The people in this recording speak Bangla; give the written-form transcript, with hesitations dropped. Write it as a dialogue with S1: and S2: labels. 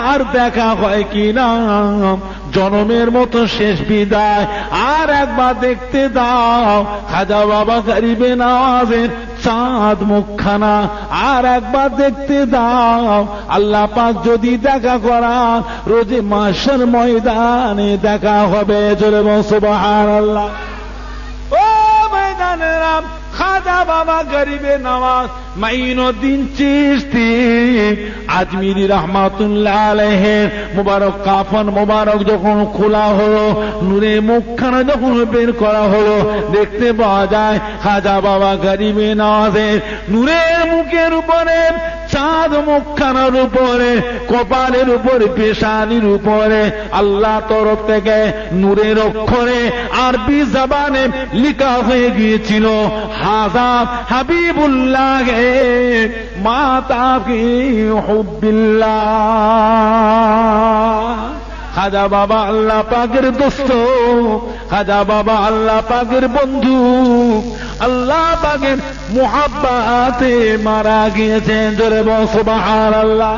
S1: আর দেখা হয় কিনা জনমের মতো শেষ বিদায় আর একবার দেখতে দাও খাজা বাবা গরিবে নওয়াজের চাঁদ মুখখানা আর একবার দেখতে দাও। আল্লাহ পাক যদি দেখা করা রোজে মাশার ময়দানে দেখা হবে। জোরে বল সুবহানাল্লাহ। ও ময়দানেরা খাজা বাবা গরিবে নওয়াজ মাইনুদ্দিন চিশতি আজমিরি রহমাতুল্লাহ আলাইহির মুবারক কাফন মুবারক যখন খোলা হলো, নূরে মুখখানা যখন বের করা হলো, দেখতে পাওয়া যায় খাজা বাবা গরিবে নওয়াজের নূরের মুখের উপরে, চাঁদ মুখখানার উপরে, কপালের উপরে, পেশানির উপরে আল্লাহ তরফ থেকে নূরের অক্ষরে আরবি জবানে লেখা হয়ে গিয়েছিল হাযা হাবিবুল্লাহ মাতা ফি হুব্বিল্লাহ। খাজা বাবা আল্লাহ পাকের দোস্ত, খাজা বাবা আল্লাহ পাকের বন্ধু, আল্লাহ পাকের মুহাব্বতে মারা গিয়েছেন। জোরে বল সুবহানাল্লাহ।